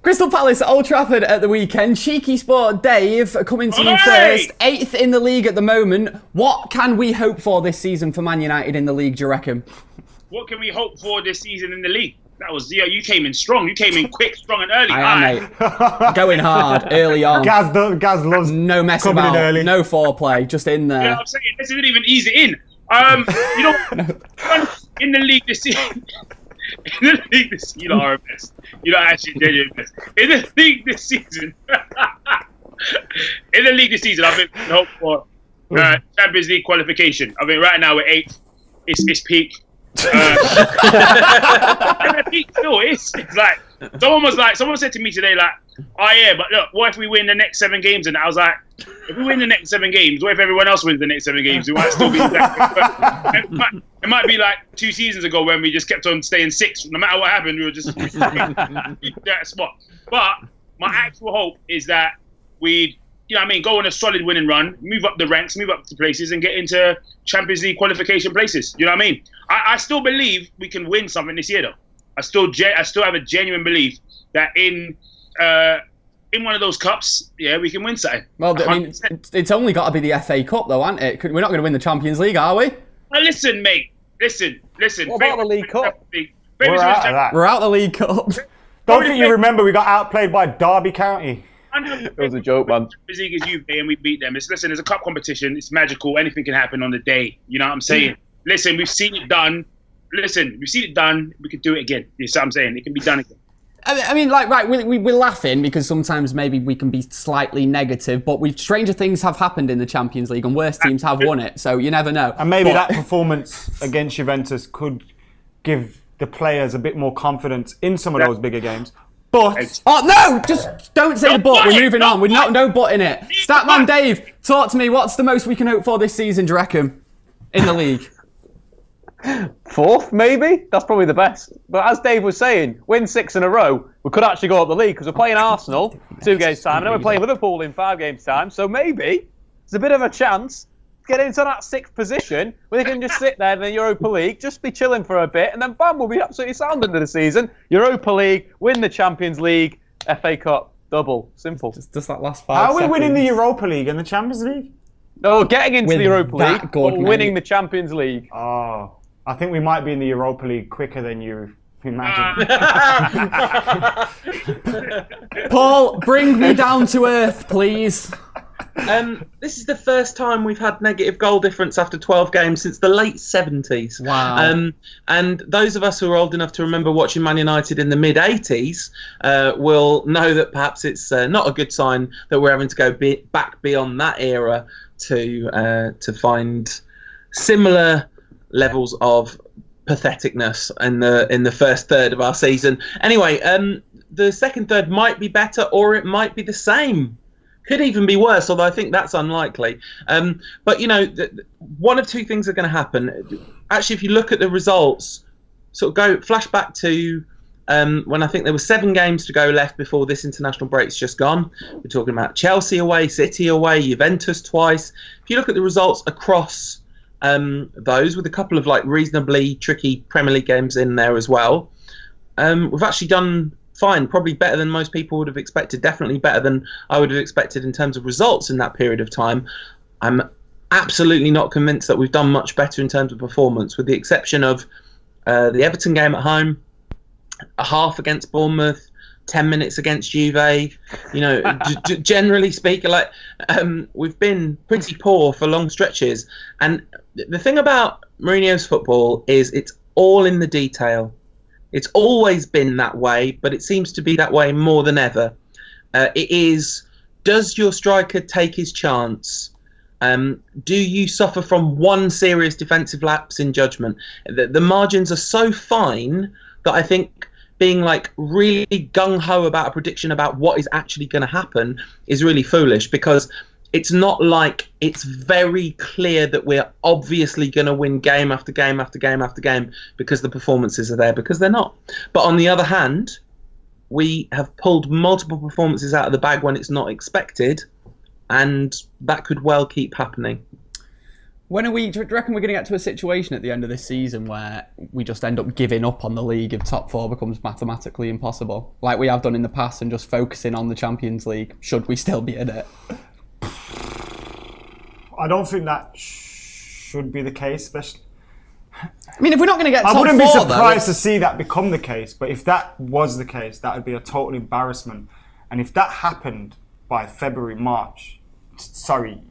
Crystal Palace at Old Trafford at the weekend. CheekySport Dave coming to you first. 8th in the league at the moment. What can we hope for this season for Man United in the league, do you reckon? What can we hope for this season in the league? That was, you came in strong. You came in quick, strong and early. I am, mate. Going hard, early on. Gaz loves no messing about, early. No foreplay, just in there. You know what I'm saying? This didn't even ease it in. You know, in the league this season, you know, are best. You know, actually, they're best. In the league this season, I think we hope for Champions League qualification. I mean, right now we're 8th. It's peak. Peak still is. It's like someone said to me today, like, oh yeah, but look, what if we win the next 7 games? And I was like, if we win the next 7 games, what if everyone else wins the next 7 games? We might still be it might be like 2 seasons ago when we just kept on staying 6th. No matter what happened, we were just that spot. But my actual hope is that we, you know what I mean, go on a solid winning run, move up the ranks, move up the places, and get into Champions League qualification places. You know what I mean? I still believe we can win something this year, though. I still have a genuine belief that in one of those cups, yeah, we can win something. Well, I mean, it's only got to be the FA Cup, though, hasn't it? We're not going to win the Champions League, are we? Listen, mate. Listen. What about the League Cup? We're out of that. We're out of the League Cup. Don't think you remember we got outplayed by Derby County. It was a joke, man. League is Juve and we beat them. It's a cup competition. It's magical. Anything can happen on the day. You know what I'm saying? Listen, we've seen it done. We could do it again. You see what I'm saying? It can be done again. I mean, like, right, we're laughing because sometimes maybe we can be slightly negative, but stranger things have happened in the Champions League and worse teams have won it, so you never know. And maybe that performance against Juventus could give the players a bit more confidence in some of those bigger games. But... Oh, no! Just don't say the but. We're moving on. We're no but in it. Statman Dave, talk to me. What's the most we can hope for this season, do you reckon, in the league? 4th, maybe? That's probably the best. But as Dave was saying, win 6 in a row, we could actually go up the league because we're playing Arsenal 2 games time, and then we're playing Liverpool in 5 games time. So maybe there's a bit of a chance to get into that 6th position where they can just sit there in the Europa League, just be chilling for a bit, and then bam, we'll be absolutely sound into the season. Europa League, win the Champions League, FA Cup, double. Simple. Just that last 5 How are we seconds. winning the Europa League and the Champions League? No, getting into the Europa League or good, winning the Champions League. Oh, I think we might be in the Europa League quicker than you imagine. Paul, bring me down to earth, please. This is the first time we've had negative goal difference after 12 games since the late 70s. Wow. And those of us who are old enough to remember watching Man United in the mid-80s will know that perhaps it's not a good sign that we're having to go back beyond that era to find similar levels of patheticness in the first third of our season. Anyway, the second third might be better or it might be the same. Could even be worse, although I think that's unlikely. But, you know, one of 2 things are going to happen. Actually, if you look at the results, sort of flash back to when I think there were 7 games to go left before this international break's just gone. We're talking about Chelsea away, City away, Juventus twice. If you look at the results across those, with a couple of like reasonably tricky Premier League games in there as well, we've actually done fine, probably better than most people would have expected, definitely better than I would have expected in terms of results in that period of time. I'm absolutely not convinced that we've done much better in terms of performance, with the exception of the Everton game at home, a half against Bournemouth, 10 minutes against Juve. You know, generally speaking, like we've been pretty poor for long stretches. And the thing about Mourinho's football is it's all in the detail. It's always been that way, but it seems to be that way more than ever. It is, does your striker take his chance? Do you suffer from one serious defensive lapse in judgment? The margins are so fine that I think being like really gung-ho about a prediction about what is actually going to happen is really foolish, because it's not like it's very clear that we're obviously going to win game after game after game after game because the performances are there, because they're not. But on the other hand, we have pulled multiple performances out of the bag when it's not expected, and that could well keep happening. When do you reckon we're going to get to a situation at the end of this season where we just end up giving up on the league if top 4 becomes mathematically impossible, like we have done in the past, and just focusing on the Champions League? Should we still be in it? I don't think that should be the case, especially. I mean, if we're not going to get top 4, I wouldn't be surprised to see that become the case, but if that was the case, that would be a total embarrassment. And if that happened by February, March, sorry,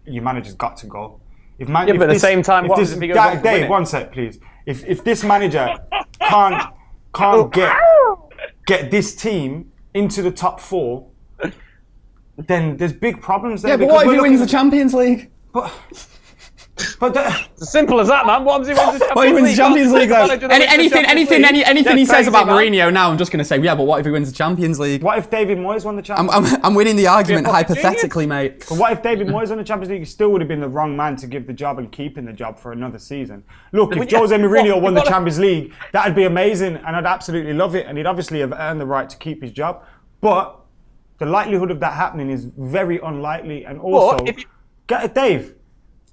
your manager's got to go. But at the same time, what if he goes on to win Dave, it? one sec, please. If this manager can't get this team into the top 4, then there's big problems there. Yeah, but what if he wins the Champions League? But it's as simple as that, man. What if he wins the Champions League? Well, he wins the Champions League, though. Anything he says crazy, about man. Mourinho now, I'm just going to say, yeah, but what if he wins the Champions League? What if David Moyes won the Champions League? I'm winning the argument hypothetically, mate. But what if David Moyes won the Champions League? He still would have been the wrong man to give the job and keeping the job for another season. Look, if Jose Mourinho won the Champions League, that'd be amazing, and I'd absolutely love it, and he'd obviously have earned the right to keep his job. But the likelihood of that happening is very unlikely, and also, Dave.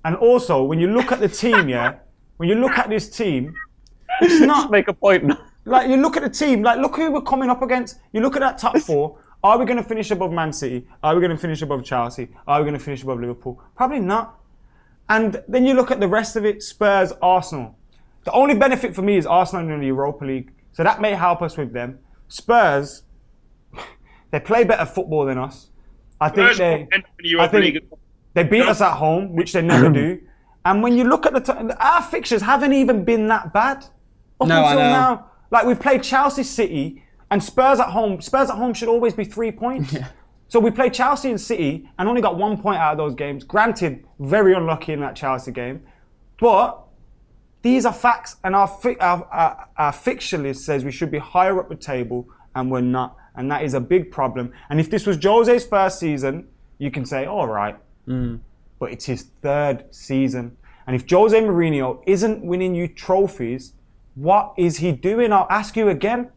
And also, when you look at the team, when you look at this team, it's not... Make a point. Like, you look at the team, like, look who we're coming up against. You look at that top 4. Are we going to finish above Man City? Are we going to finish above Chelsea? Are we going to finish above Liverpool? Probably not. And then you look at the rest of it, Spurs, Arsenal. The only benefit for me is Arsenal in the Europa League. So that may help us with them. Spurs, they play better football than us. I think they beat us at home, which they never do. And when you look at our fixtures haven't even been that bad up until now. Like, we've played Chelsea, City, and Spurs at home. Spurs at home should always be 3 points. Yeah. So we played Chelsea and City and only got 1 point out of those games. Granted, very unlucky in that Chelsea game. But these are facts, and our fixture list says we should be higher up the table, and we're not. And that is a big problem. And if this was Jose's first season, you can say, all right. But it's his 3rd season. And if Jose Mourinho isn't winning you trophies, what is he doing? I'll ask you again.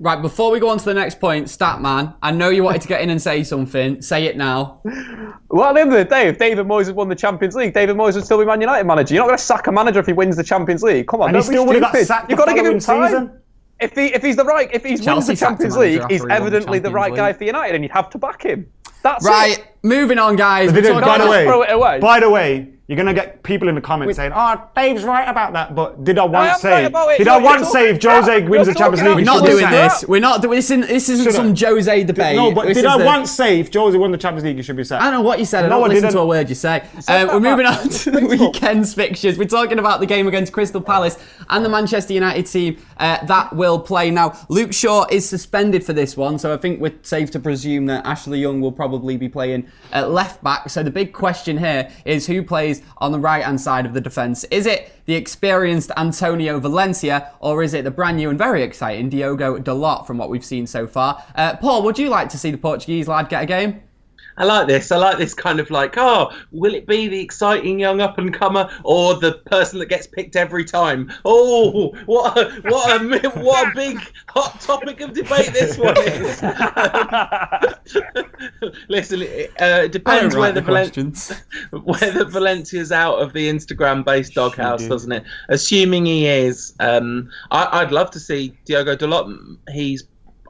Right, before we go on to the next point, Statman, I know you wanted to get in and say something. Say it now. Well, at the end of the day, if David Moyes had won the Champions League, David Moyes would still be Man United manager. You're not going to sack a manager if he wins the Champions League. Come on, and don't he still be would have got stupid. sacked. You've got to give him time. Season. If he's wins the Champions League, he's evidently the right guy for United, and you'd have to back him. That's right. It. Moving on, guys. By the way, you're going to get people in the comments saying, oh, Dave's right about that. But did I once say if Jose wins the Champions League, we're not doing this. We're not doing this. This isn't some Jose debate. No, but did I once say if Jose won the Champions League, he should be sacked? I don't know what you said. I don't listen to a word you say. We're moving on to the weekend's fixtures. We're talking about the game against Crystal Palace and the Manchester United team that will play. Now, Luke Shaw is suspended for this one, so I think we're safe to presume that Ashley Young will probably be playing at left back. So the big question here is who plays on the right-hand side of the defence. Is it the experienced Antonio Valencia, or is it the brand new and very exciting Diogo Dalot from what we've seen so far? Paul, would you like to see the Portuguese lad get a game? I like this. I like this kind of like, will it be the exciting young up-and-comer or the person that gets picked every time? Oh, what a big hot topic of debate this one is. Listen, it depends whether Valencia's out of the Instagram-based doghouse, doesn't it? Assuming he is, I'd love to see Diogo Dalot.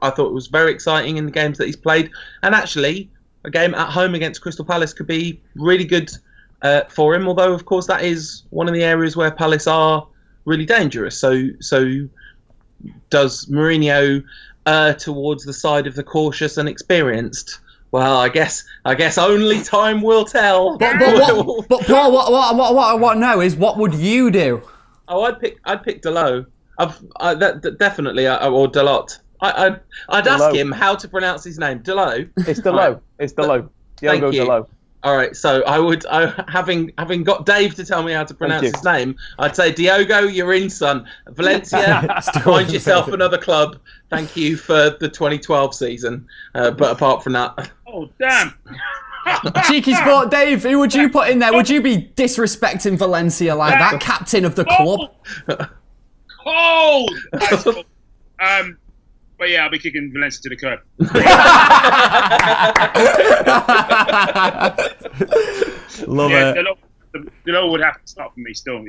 I thought it was very exciting in the games that he's played, and actually, a game at home against Crystal Palace could be really good for him, although, of course, that is one of the areas where Palace are really dangerous. So does Mourinho towards the side of the cautious and experienced? Well, I guess only time will tell. But Paul, what I want to know is, what would you do? Oh, I'd pick Dalot. Definitely, or Dalot. I'd ask him how to pronounce his name. Dalot. It's Dalot. It's Dalot. Diogo Dalot. All right. So having got Dave to tell me how to pronounce his name, I'd say, Diogo, you're in, son. Valencia, find yourself another club. Thank you for the 2012 season. But apart from that, oh damn. CheekySport Dave, who would you put in there? Would you be disrespecting Valencia like that, captain of the club? Cold. But yeah, I'll be kicking Valencia to the curb. Love it. Dalot would have to start for me still.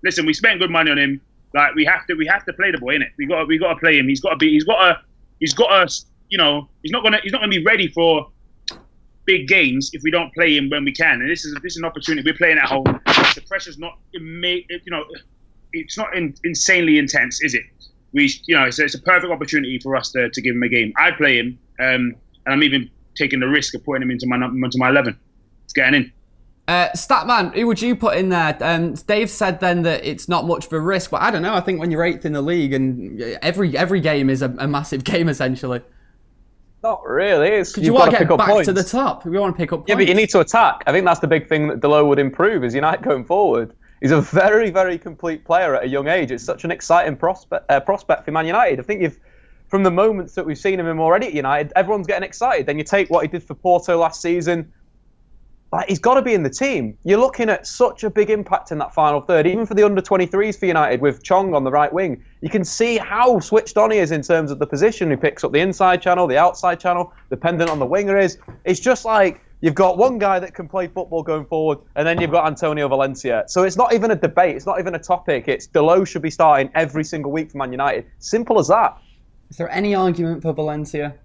Listen, we spent good money on him. Like we have to play the boy, innit? We got to play him. He's got to, you know, he's not gonna be ready for big games if we don't play him when we can. And this is an opportunity. We're playing at home. The pressure's not, it's not insanely intense, is it? It's a perfect opportunity for us to give him a game. I'd play him, and I'm even taking the risk of putting him into my 11. It's getting in. Statman, who would you put in there? Dave said then that it's not much of a risk, but I don't know. I think when you're 8th in the league and every game is a massive game essentially. Not really. You want to get back to the top. We want to pick up points. Yeah, but you need to attack. I think that's the big thing that Dalot would improve is United going forward. He's a very, very complete player at a young age. It's such an exciting prospect for Man United. I think from the moments that we've seen him already at United, everyone's getting excited. Then you take what he did for Porto last season. Like, he's got to be in the team. You're looking at such a big impact in that final third, even for the under-23s for United with Chong on the right wing. You can see how switched on he is in terms of the position. He picks up the inside channel, the outside channel, dependent on the winger is. It's just like you've got one guy that can play football going forward, and then you've got Antonio Valencia. So it's not even a debate. It's not even a topic. It's Dalot should be starting every single week for Man United. Simple as that. Is there any argument for Valencia?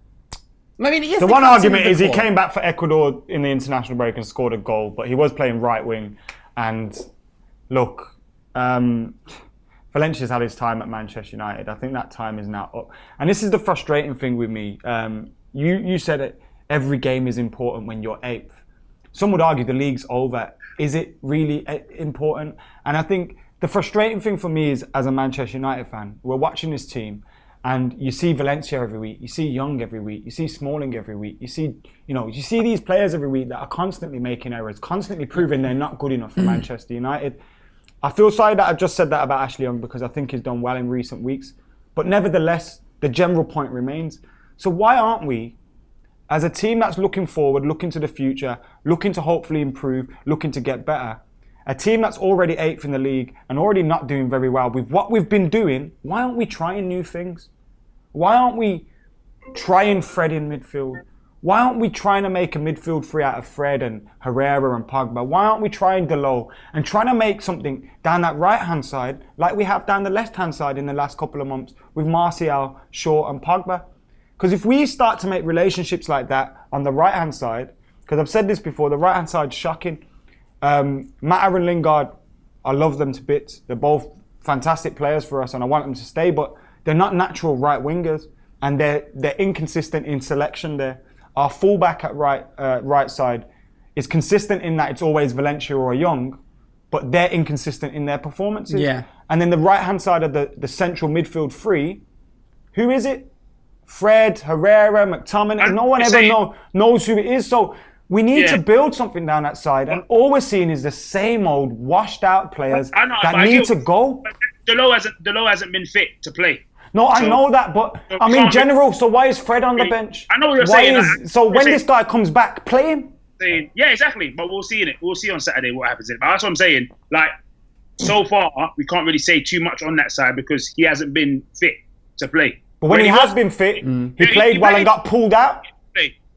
I mean, yes, the one argument is he came back for Ecuador in the international break and scored a goal, but he was playing right wing. And look, Valencia's had his time at Manchester United. I think that time is now up. And this is the frustrating thing with me. You said it, every game is important when you're 8th. Some would argue the league's over. Is it really important? And I think the frustrating thing for me is, as a Manchester United fan, we're watching this team. And you see Valencia every week, you see Young every week, you see Smalling every week, you see these players every week that are constantly making errors, constantly proving they're not good enough for Manchester United. I feel sorry that I've just said that about Ashley Young because I think he's done well in recent weeks. But nevertheless, the general point remains. So why aren't we, as a team that's looking forward, looking to the future, looking to hopefully improve, looking to get better, a team that's already 8th in the league and already not doing very well with what we've been doing, why aren't we trying new things? Why aren't we trying Fred in midfield? Why aren't we trying to make a midfield three out of Fred and Herrera and Pogba? Why aren't we trying Dalot and trying to make something down that right-hand side like we have down the left-hand side in the last couple of months with Martial, Shaw and Pogba? Because if we start to make relationships like that on the right-hand side, because I've said this before, the right-hand side's shocking. Mata and Lingard, I love them to bits. They're both fantastic players for us and I want them to stay, but they're not natural right wingers and they're inconsistent in selection there. Our fullback at right side is consistent in that it's always Valencia or Young, but they're inconsistent in their performances. Yeah. And then the right-hand side of the central midfield three, who is it? Fred, Herrera, McTominay, and no one ever knows who it is. So we need to build something down that side, and all we're seeing is the same old washed-out players that need to go. Dalot hasn't been fit to play. No, I know that, but I mean general. So why is Fred on the bench? I know what you're saying. So when this guy comes back, play him. Yeah, exactly. But we'll see in it. We'll see on Saturday what happens. But that's what I'm saying. Like so far, we can't really say too much on that side because he hasn't been fit to play. But when he has been fit, he played well and got pulled out.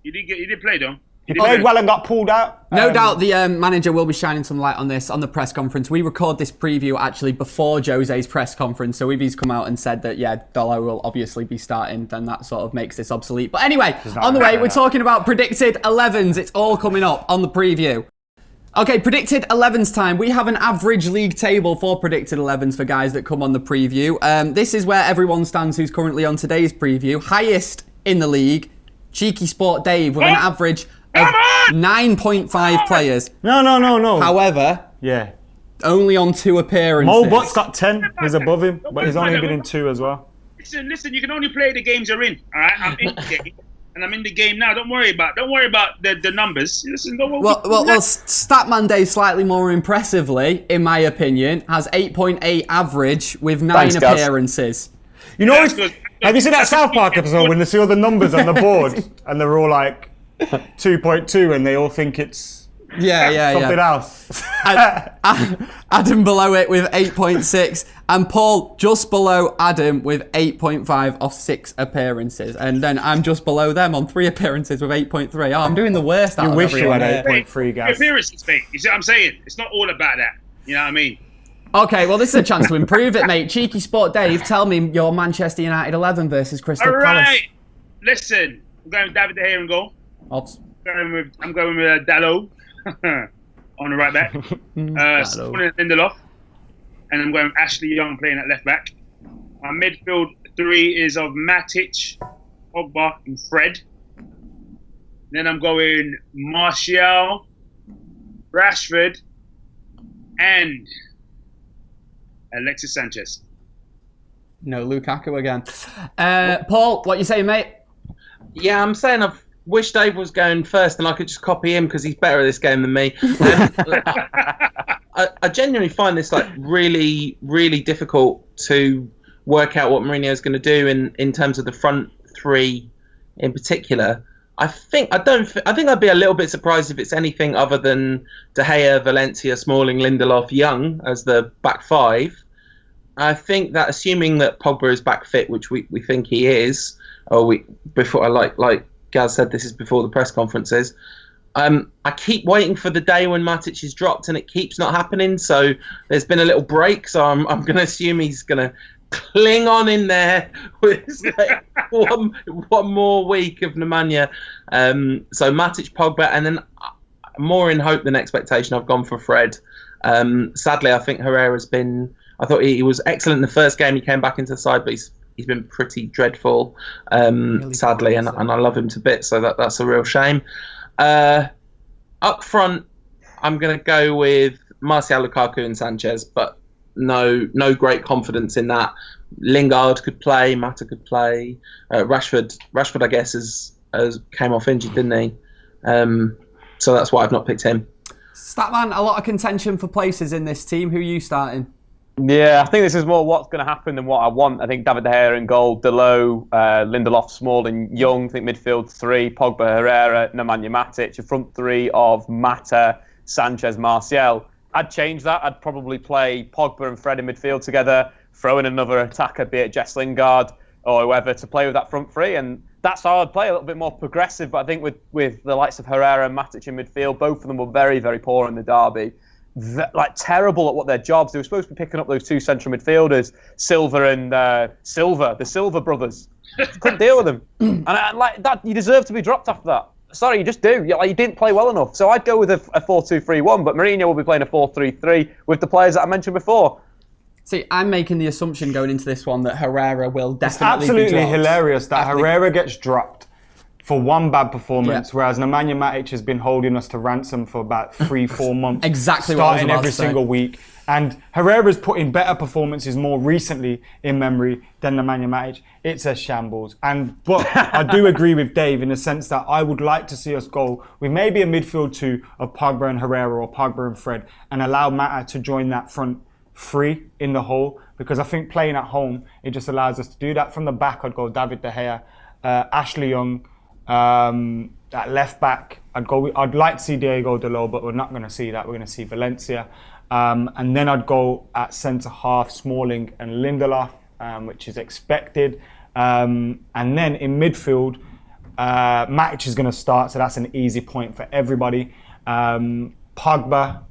He did play though. He played well and got pulled out. No doubt the manager will be shining some light on this on the press conference. We record this preview actually before Jose's press conference. So if he's come out and said that, Dalot will obviously be starting, then that sort of makes this obsolete. But anyway, on the way, we're talking about predicted 11s. It's all coming up on the preview. Okay, predicted 11s time. We have an average league table for predicted 11s for guys that come on the preview. This is where everyone stands who's currently on today's preview. Highest in the league, CheekySport Dave with an average of 9.5 players. No. However, only on 2 appearances. Mo Butt's got 10. He's above him, but he's only been in 2 as well. Listen. You can only play the games you're in. All right, I'm in the game, and I'm in the game now. Don't worry about the numbers. Listen, well, Statman Dave slightly more impressively, in my opinion, has 8.8 average with 9 appearances. You know, have you seen that South Park episode when they see all the numbers on the board and they're all like 2.2 and they all think it's Yeah. Something else. Adam below it with 8.6, and Paul just below Adam with 8.5 off 6 appearances, and then I'm just below them on 3 appearances with 8.3. Oh, I'm doing the worst out You of wish you everyone had here. 8.3, guys. Appearances, mate. You see what I'm saying? It's not all about that. You know what I mean? Okay, well, this is a chance to improve it, mate. Cheeky Sport Dave, tell me your Manchester United 11 versus Crystal All Palace. right. Listen, I'm going with David De Gea in goal. Odds. I'm going with Dalot on the right back. Smalling Lindelof. And I'm going with Ashley Young playing at left back. My midfield 3 is of Matic, Pogba, and Fred. Then I'm going Martial, Rashford, and Alexis Sanchez. No Lukaku again. Paul, what you saying, mate? Yeah, I'm saying I wish Dave was going first and I could just copy him because he's better at this game than me. I genuinely find this like really, really difficult to work out what Mourinho's going to do in terms of the front 3 in particular. I think I'd be a little bit surprised if it's anything other than De Gea, Valencia, Smalling, Lindelof, Young as the back 5. I think that assuming that Pogba is back fit, which we think he is, like Gaz said, this is before the press conferences. I keep waiting for the day when Matic is dropped, and it keeps not happening. So there's been a little break. So I'm going to assume he's going to cling on in there with like one more week of Nemanja. So Matic, Pogba, and then more in hope than expectation, I've gone for Fred. Sadly, I think Herrera's been. I thought he was excellent in the first game. He came back into the side, but he's been pretty dreadful, sadly, and I love him to bits. So that's a real shame. Up front, I'm going to go with Martial, Lukaku, and Sanchez, but no great confidence in that. Lingard could play, Mata could play. Rashford, I guess, has came off injured, didn't he? So that's why I've not picked him. Statman, a lot of contention for places in this team. Who are you starting? Yeah, I think this is more what's going to happen than what I want. I think David De Gea in goal, Dalot, Lindelof, Smalling, Young. I think midfield 3, Pogba, Herrera, Nemanja Matic. A front 3 of Mata, Sanchez, Martial. I'd change that. I'd probably play Pogba and Fred in midfield together, throw in another attacker, be it Jess Lingard or whoever, to play with that front 3. And that's how I'd play, a little bit more progressive. But I think with the likes of Herrera and Matic in midfield, both of them were very, very poor in the derby. Terrible at what their jobs. They were supposed to be picking up those 2 central midfielders, Silva and the Silva brothers. Couldn't deal with them, and like that, you deserve to be dropped after that. Sorry, you just do. You didn't play well enough. So I'd go with a 4-2-3-1, but Mourinho will be playing a 4-3-3 with the players that I mentioned before. See, I'm making the assumption going into this one that Herrera will definitely It's absolutely be dropped. hilarious that Herrera gets dropped for one bad performance, whereas Nemanja Matic has been holding us to ransom for about 3-4 months. Exactly what I was starting about every to say. single week. And Herrera's put in better performances more recently in memory than Nemanja Matic. It's a shambles. But I do agree with Dave in the sense that I would like to see us go with maybe a midfield 2 of Pogba and Herrera or Pogba and Fred, and allow Mata to join that front 3 in the whole, because I think playing at home, it just allows us to do that. From the back, I'd go David De Gea, Ashley Young. At left back, I'd like to see Diego Dalot, but we're not going to see that. We're going to see Valencia. And then I'd go at centre half, Smalling and Lindelof, which is expected. And then in midfield, Matic is going to start, so that's an easy point for everybody. Pogba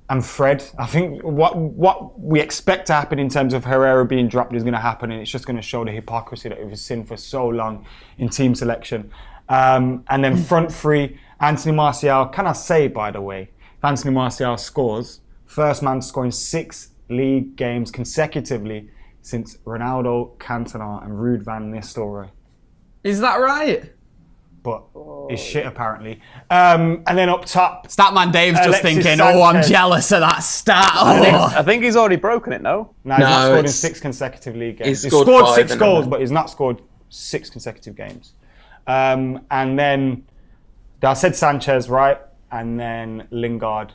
and Fred. I think what we expect to happen in terms of Herrera being dropped is going to happen, and it's just going to show the hypocrisy that we've seen for so long in team selection. And then front 3, Anthony Martial. Can I say, by the way, if Anthony Martial scores, first man scoring 6 league games consecutively since Ronaldo, Cantona and Ruud van Nistelrooy. Is that right? But it's shit apparently. And then up top, Statman Dave's just Alexis thinking, I'm Sanchez. jealous of that stat. I think he's already broken it, no? No, he's not scored in it's- 6 consecutive league games. he's He's scored scored 6 5 goals, and- but he's not scored 6 consecutive games. And then I said Sanchez, right? And then Lingard.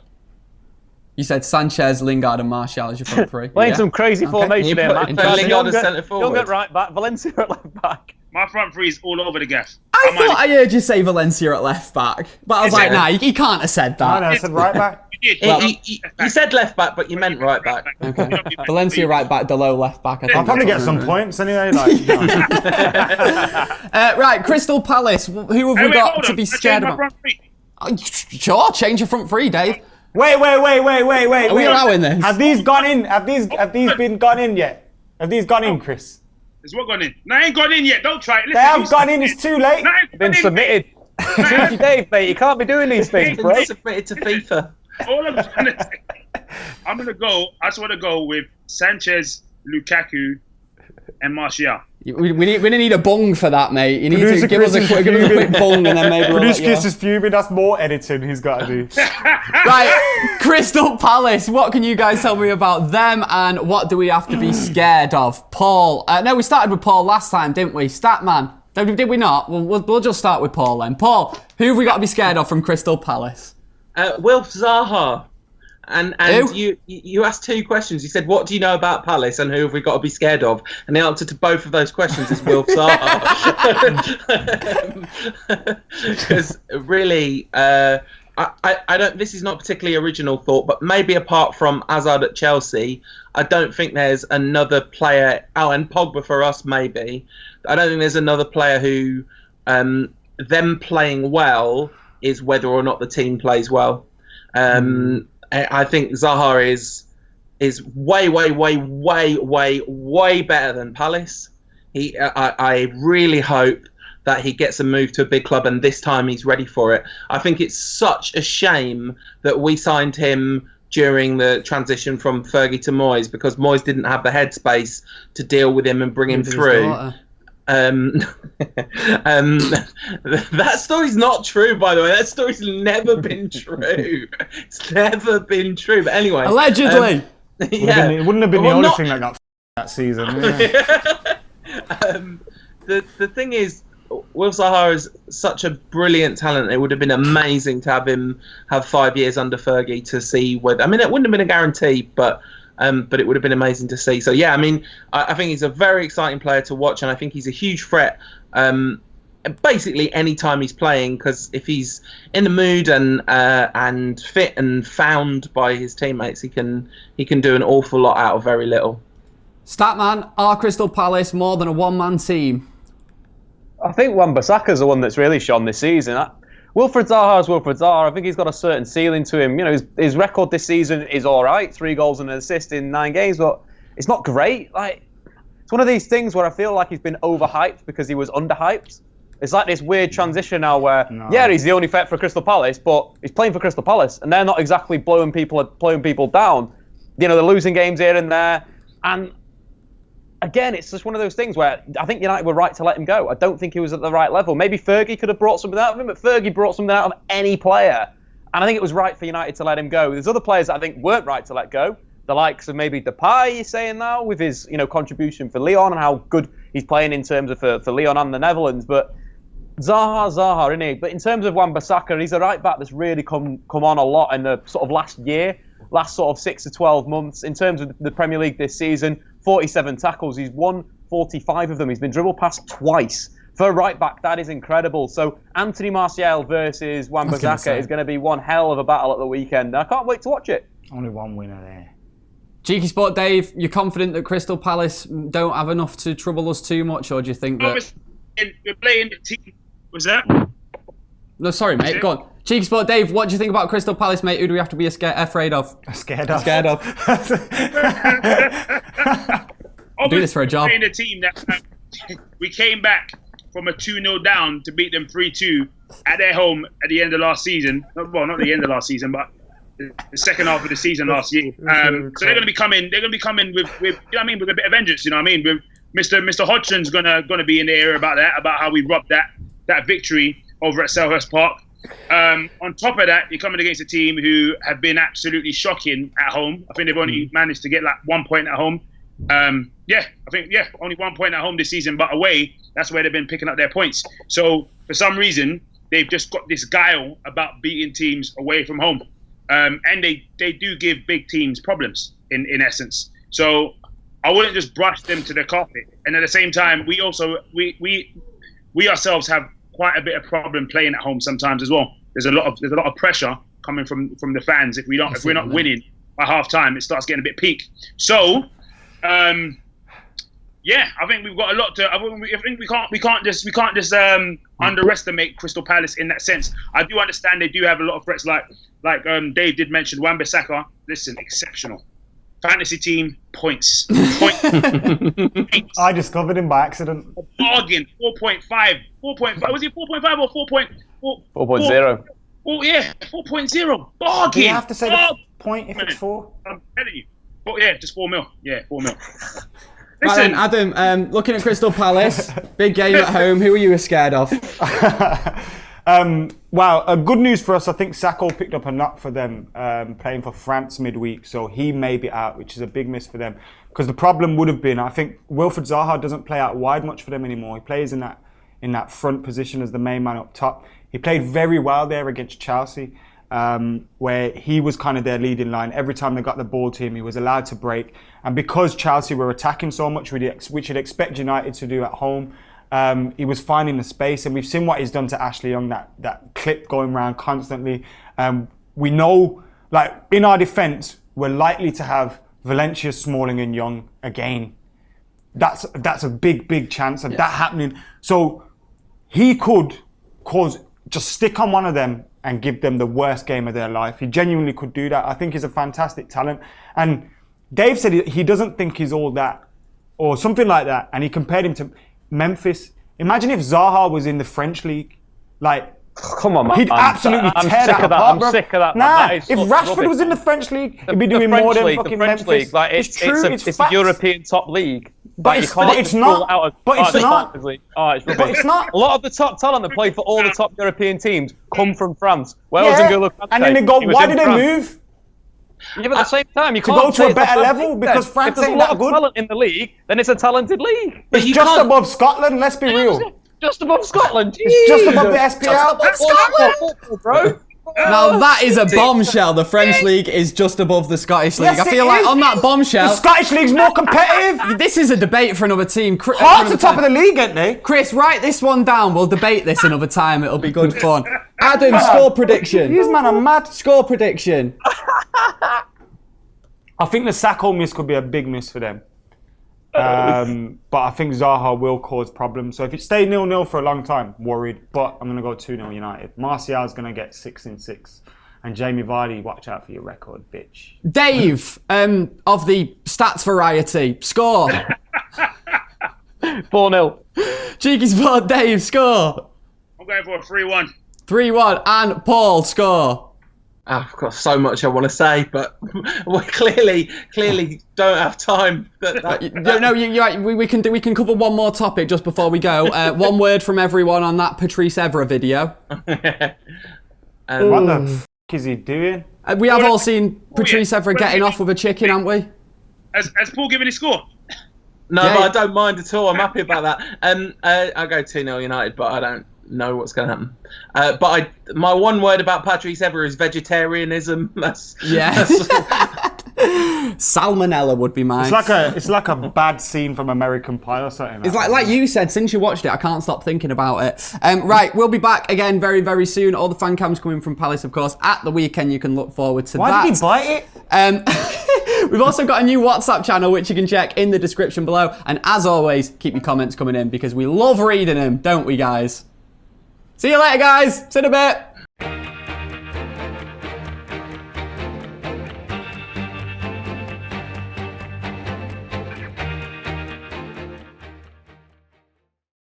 You said Sanchez, Lingard and Martial as your front 3. Playing some crazy formation You there, put man. Lingard as centre Young forward. at right back, Valencia at left back. My front 3 is all over the gas. I thought I heard you say Valencia at left back, but I was like, nah, he can't have said that. No, I said right back. You said left back, but you meant right back. Okay. Valencia right back, Dalot left back. I'll probably get some points anyway. Like, no. Right, Crystal Palace. Who have we got to be scared about? Sure, change your front three, Dave. Wait. Are we allowing this? Have these gone in? Have these been gone in yet? Have these gone in, Chris? It's what gone in? No, I ain't gone in yet. Don't try it. Listen, They have gone in. It's too late. No, it's Been gone in, submitted. Cheeky Dave, mate, you can't be doing these things, bro. Been submitted to FIFA. All I'm gonna say, I just want to go with Sanchez, Lukaku, and Martial. We need a bung for that, mate. You need Producer to give us a quick bung and then maybe we'll Producer let you Chris is fuming. That's more editing he's got to do. Right, Crystal Palace. What can you guys tell me about them and what do we have to be scared of? Paul. No, we started with Paul last time, didn't we? Statman. Did we not? We'll just start with Paul then. Paul, who have we got to be scared of from Crystal Palace? Wilf Zaha. And you asked two questions. You said, what do you know about Palace and who have we got to be scared of? And the answer to both of those questions is Wilf Zaha. Because really, I don't. This is not particularly original thought, but maybe apart from Hazard at Chelsea, I don't think there's another player. Oh, and Pogba for us, maybe. I don't think there's another player who them playing well is whether or not the team plays well. I think Zaha is way better than Palace. I really hope that he gets a move to a big club and this time he's ready for it. I think it's such a shame that we signed him during the transition from Fergie to Moyes because Moyes didn't have the headspace to deal with him and bring him through. That story's not true, by the way. That story's never been true. It's never been true. But anyway, allegedly. It wouldn't have been the only thing that got that season. The thing is, Wilf Zaha is such a brilliant talent. It would have been amazing to have him have 5 years under Fergie to see whether. I mean, it wouldn't have been a guarantee, but it would have been amazing to see. So, yeah, I mean, I think he's a very exciting player to watch, and I think he's a huge threat basically any time he's playing, because if he's in the mood and fit and found by his teammates, he can do an awful lot out of very little. Statman, are Crystal Palace more than a one-man team? I think Wan-Bissaka's the one that's really shone this season. Wilfried Zaha is Wilfried Zaha. I think he's got a certain ceiling to him. You know, his record this season is all right, 3 goals and an assist in 9 games, but it's not great. Like, it's one of these things where I feel like he's been overhyped because he was underhyped. It's like this weird transition now where, he's the only threat for Crystal Palace, but he's playing for Crystal Palace, and they're not exactly blowing people down. You know, they're losing games here and there, and again, it's just one of those things where I think United were right to let him go. I don't think he was at the right level. Maybe Fergie could have brought something out of him, but Fergie brought something out of any player. And I think it was right for United to let him go. There's other players that I think weren't right to let go. The likes of maybe Depay, you're saying now, with his contribution for Lyon and how good he's playing in terms of for Lyon and the Netherlands. But Zaha, isn't he? But in terms of Wan-Bissaka, he's a right back that's really come on a lot in the sort of last sort of 6 to 12 months. In terms of the Premier League this season, 47 tackles. He's won 45 of them. He's been dribbled past twice. For a right back, that is incredible. So Anthony Martial versus Wan-Bissaka is going to be one hell of a battle at the weekend. I can't wait to watch it. Only one winner there. CheekySport Dave, you're confident that Crystal Palace don't have enough to trouble us too much, or do you think that... We're playing the team... Was that? No, sorry, mate. Go on. CheekySport Dave, what do you think about Crystal Palace, mate? Who do we have to be afraid of? Scared of. Do this for a job. Playing a team that we came back from a 2-0 down to beat them 3-2 at their home at the end of last season. Well, not the end of last season, but the second half of the season last year. So they're going to be coming. They're going to be coming with you know what I mean, with a bit of vengeance. You know what I mean? With Mr. Hodgson's gonna be in the air about that, about how we robbed that victory over at Selhurst Park. On top of that, you're coming against a team who have been absolutely shocking at home. I think they've only managed to get like 1 point at home. Only 1 point at home this season, but away, that's where they've been picking up their points. So for some reason, they've just got this guile about beating teams away from home. And they do give big teams problems in essence. So I wouldn't just brush them to the carpet. And at the same time, we ourselves have quite a bit of problem playing at home sometimes as well. There's a lot of pressure coming from the fans. If we're not winning by half time, it starts getting a bit peak. So, yeah, I think we've got a lot to. I think we can't just underestimate Crystal Palace in that sense. I do understand they do have a lot of threats, like Dave did mention. Wan-Bissaka, listen, exceptional. Fantasy team points. I discovered him by accident. A bargain. 4.5. 4.5. Was it 4.5 or 4.4? 4.0. Oh yeah, 4.0. Bargain. Do you have to say the point if it's 4? I'm telling you. Yeah, just 4 mil. Yeah, 4 mil. Right then, Adam, looking at Crystal Palace, big game at home. Who are you scared of? Wow, good news for us. I think Sakho picked up a knock for them playing for France midweek, so he may be out, which is a big miss for them. Because the problem would have been, I think Wilfried Zaha doesn't play out wide much for them anymore. He plays in that front position as the main man up top. He played very well there against Chelsea, where he was kind of their leading line. Every time they got the ball to him, he was allowed to break. And because Chelsea were attacking so much, which you'd expect United to do at home, he was finding the space. And we've seen what he's done to Ashley Young, that clip going around constantly. We know, like, in our defence, we're likely to have Valencia, Smalling and Young again. That's a big chance of that happening. So he could just stick on one of them and give them the worst game of their life. He genuinely could do that. I think he's a fantastic talent. And Dave said he doesn't think he's all that, or something like that. And he compared him to Memphis. Imagine if Zaha was in the French league. Like, come on, man. He'd absolutely tear that apart, bro. I'm sick of that. Nah, that if Rashford was in the French league, he'd be doing more than fucking Memphis. League, like, it's a European top league. But it's not. But it's not. Oh, it's rubbish. But it's not. A lot of the top talent that played for all the top European teams come from France. N'Golo Kante, and then they go, why did they move? Yeah, but at the same time, you to can't go to a better level because France ain't that good. If there's a lot of talent in the league, then it's a talented league. It's just above Scotland, let's be real. Just above Scotland. It's just above the SPL. Scotland, bro. Now that is a bombshell. The French league is just above the Scottish league. Yes, I feel like on that bombshell, the Scottish league's more competitive. This is a debate for another team. Hearts are top of the league, aren't they? Chris, write this one down. We'll debate this another time. It'll be good fun. Adam, score prediction. These man are mad. Score prediction. I think the Sakho miss could be a big miss for them. But I think Zaha will cause problems. So if it stays 0-0 for a long time, worried. But I'm going to go 2-0 United. Martial's going to get 6 in 6. And Jamie Vardy, watch out for your record, bitch. Dave, of the stats variety, score. 4-0. CheekySport, Dave, score. I'm going for a 3-1. 3-1. And Paul, score. I've got so much I want to say, but we clearly don't have time. No, you're right. We can cover one more topic just before we go. One word from everyone on that Patrice Evra video. What the f*** is he doing? We have all seen Patrice Evra getting off with a chicken, haven't we? Has Paul given his score? No, but I don't mind at all. I'm happy about that. I go 2-0 United, but I don't know what's going to happen. But my one word about Patrice Evra is vegetarianism. Salmonella would be mine. It's like a bad scene from American Pie or something. It's like you said, since you watched it, I can't stop thinking about it. Right, we'll be back again very, very soon. All the fan cams coming from Palace, of course, at the weekend. You can look forward to that. Why did he bite it? We've also got a new WhatsApp channel, which you can check in the description below. And as always, keep your comments coming in because we love reading them, don't we, guys? See you later, guys. See you in a bit.